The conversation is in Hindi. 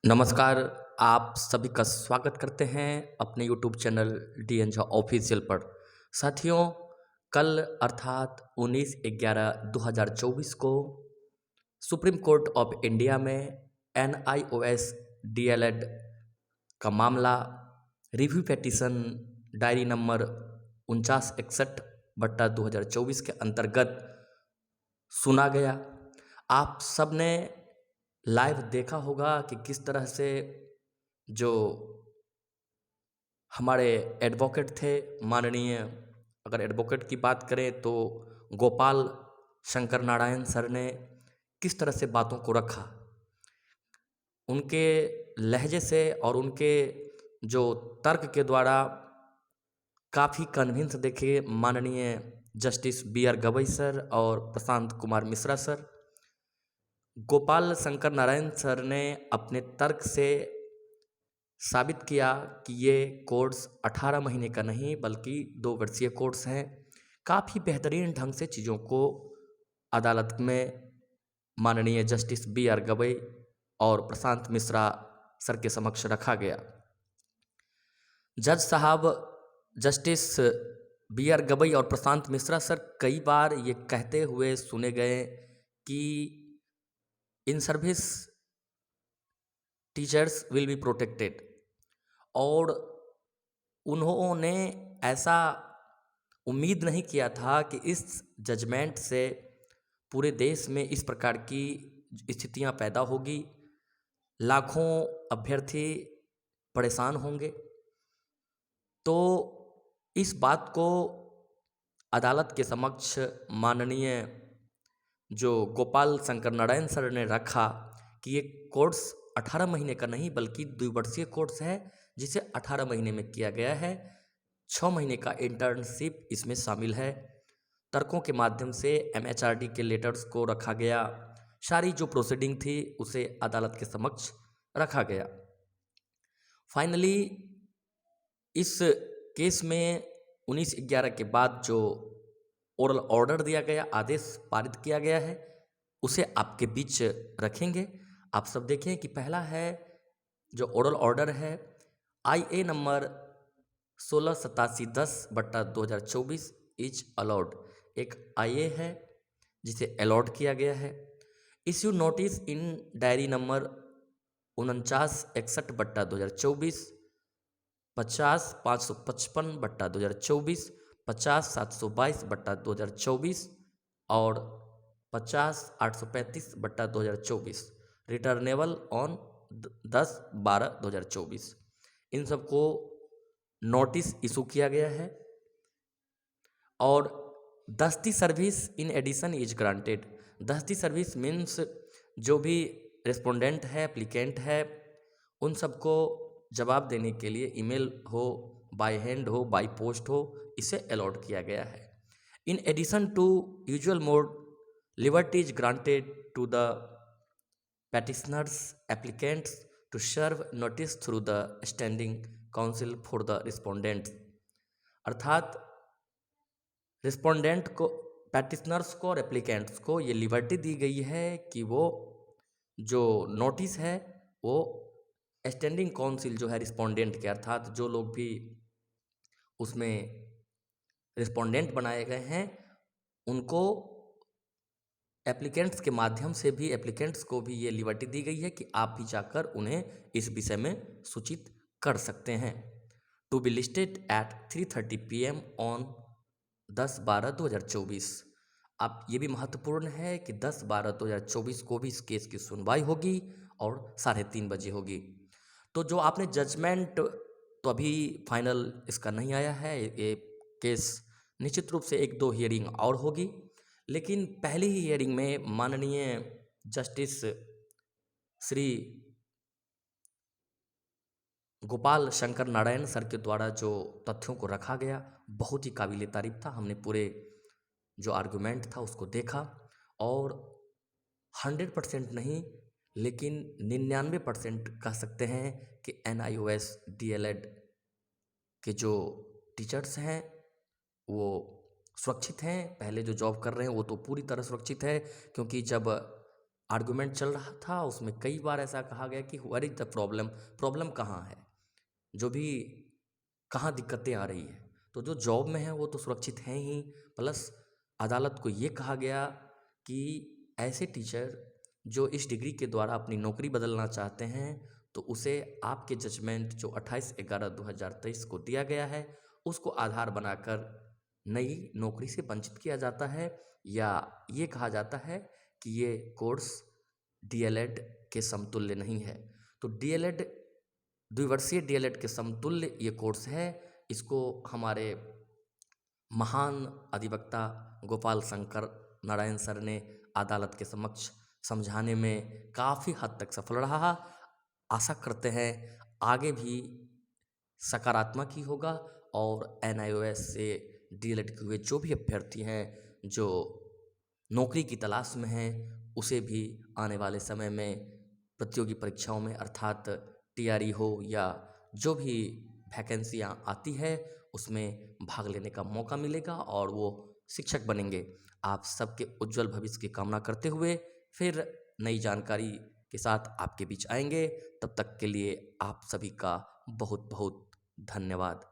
नमस्कार। आप सभी का स्वागत करते हैं अपने YouTube channel D N Jha official पर। साथियों, कल अर्थात 19/11/2024 को सुप्रीम कोर्ट ऑफ इंडिया में NIOS DLED का मामला रिव्यू पेटिशन डायरी नंबर 4961/2024 के अंतर्गत सुना गया। आप सब ने लाइव देखा होगा कि किस तरह से जो हमारे एडवोकेट थे, माननीय, अगर एडवोकेट की बात करें तो गोपाल शंकर नारायण सर ने किस तरह से बातों को रखा, उनके लहजे से और उनके जो तर्क के द्वारा काफ़ी कन्विंस देखे माननीय जस्टिस BR गवई सर और प्रशांत कुमार मिश्रा सर। गोपाल शंकर नारायण सर ने अपने तर्क से साबित किया कि ये कोर्स 18 महीने का नहीं बल्कि 2 वर्षीय कोर्स हैं। काफ़ी बेहतरीन ढंग से चीज़ों को अदालत में माननीय जस्टिस BR गवई और प्रशांत मिश्रा सर के समक्ष रखा गया। जज साहब जस्टिस BR गवई और प्रशांत मिश्रा सर कई बार ये कहते हुए सुने गए कि in service teachers will be protected, और उन्होंने ऐसा उम्मीद नहीं किया था कि इस जजमेंट से पूरे देश में इस प्रकार की स्थितियां पैदा होगी, लाखों अभ्यर्थी परेशान होंगे। तो इस बात को अदालत के समक्ष माननीय जो गोपाल शंकर नारायण सर ने रखा कि ये कोर्स 18 महीने का नहीं बल्कि द्विवर्षीय कोर्स है, जिसे 18 महीने में किया गया है। 6 महीने का इंटर्नशिप इसमें शामिल है। तर्कों के माध्यम से MHRD के लेटर्स को रखा गया। सारी जो प्रोसीडिंग थी उसे अदालत के समक्ष रखा गया। फाइनली इस केस में 19/11 के बाद जो ओरल ऑर्डर दिया गया, आदेश पारित किया गया है, उसे आपके बीच रखेंगे। आप सब देखें कि पहला है जो ओरल ऑर्डर है IA नंबर 168710/2024 इज अलाउड। एक IA है जिसे अलॉट किया गया है। Issue notice in diary number 4961/2024, 50/555/2024, 50/722/2024 और 50/835/2024, रिटर्नेबल ऑन 10/12/2024। इन सबको नोटिस इशू किया गया है। और dasti service in addition is granted. Dasti service means जो भी रिस्पोंडेंट है, एप्लीकेंट है, उन सबको जवाब देने के लिए ईमेल हो, बाय हैंड हो, बाय पोस्ट हो, इसे अलॉट किया गया है। In addition to usual mode, liberty is granted to the petitioners applicants to serve notice through the standing counsel for the respondents। अर्थात रिस्पोंडेंट को, पैटिशनर्स को और एप्लीकेंट्स को ये लिबर्टी दी गई है कि वो जो नोटिस है वो स्टैंडिंग काउंसिल जो है रिस्पोंडेंट के, अर्थात जो लोग भी उसमें रिस्पोंडेंट बनाए गए हैं, उनको एप्लीकेंट्स के माध्यम से भी, एप्लीकेंट्स को भी ये लिबर्टी दी गई है कि आप भी जाकर उन्हें इस विषय में सूचित कर सकते हैं। To be listed at 3:30 PM on 10/12/2024। अब ये भी महत्वपूर्ण है कि 10/12/2024 को भी इस केस की सुनवाई होगी और 3:30 बजे होगी। तो जो आपने जजमेंट, तो अभी फाइनल इसका नहीं आया है। ये केस निश्चित रूप से 1-2 हियरिंग और होगी, लेकिन पहली ही हियरिंग में माननीय जस्टिस श्री गोपाल शंकर नारायण सर के द्वारा जो तथ्यों को रखा गया, बहुत ही काबिल तारीफ था। हमने पूरे जो आर्गुमेंट था उसको देखा और 100% नहीं लेकिन 99% कह सकते हैं कि NIOS DLED के जो टीचर्स हैं वो सुरक्षित हैं। पहले जो जॉब कर रहे हैं वो तो पूरी तरह सुरक्षित है, क्योंकि जब आर्गुमेंट चल रहा था, उसमें कई बार ऐसा कहा गया कि what is the problem, problem कहाँ है, जो भी कहाँ दिक्कतें आ रही है। तो जो जॉब में है वो तो सुरक्षित हैं ही, प्लस अदालत को ये कहा गया कि ऐसे टीचर जो इस डिग्री के द्वारा अपनी नौकरी बदलना चाहते हैं तो उसे आपके जजमेंट जो 28/11/2023 को दिया गया है उसको आधार बनाकर नई नौकरी से वंचित किया जाता है, या ये कहा जाता है कि ये कोर्स डीएलएड के समतुल्य नहीं है। तो डीएलएड द्विवर्षीय डीएलएड के समतुल्य ये कोर्स है। इसको हमारे महान अधिवक्ता गोपाल शंकर नारायण सर ने अदालत के समक्ष समझाने में काफ़ी हद तक सफल रहा। आशा करते हैं आगे भी सकारात्मक ही होगा और एनआईओएस से डीएलएड किए हुए जो भी अभ्यर्थी हैं जो नौकरी की तलाश में हैं उसे भी आने वाले समय में प्रतियोगी परीक्षाओं में अर्थात टीआरई हो या जो भी वैकेंसियाँ आती है उसमें भाग लेने का मौका मिलेगा और वो शिक्षक बनेंगे। आप सबके उज्जवल भविष्य की कामना करते हुए फिर नई जानकारी के साथ आपके बीच आएंगे। तब तक के लिए आप सभी का बहुत बहुत धन्यवाद।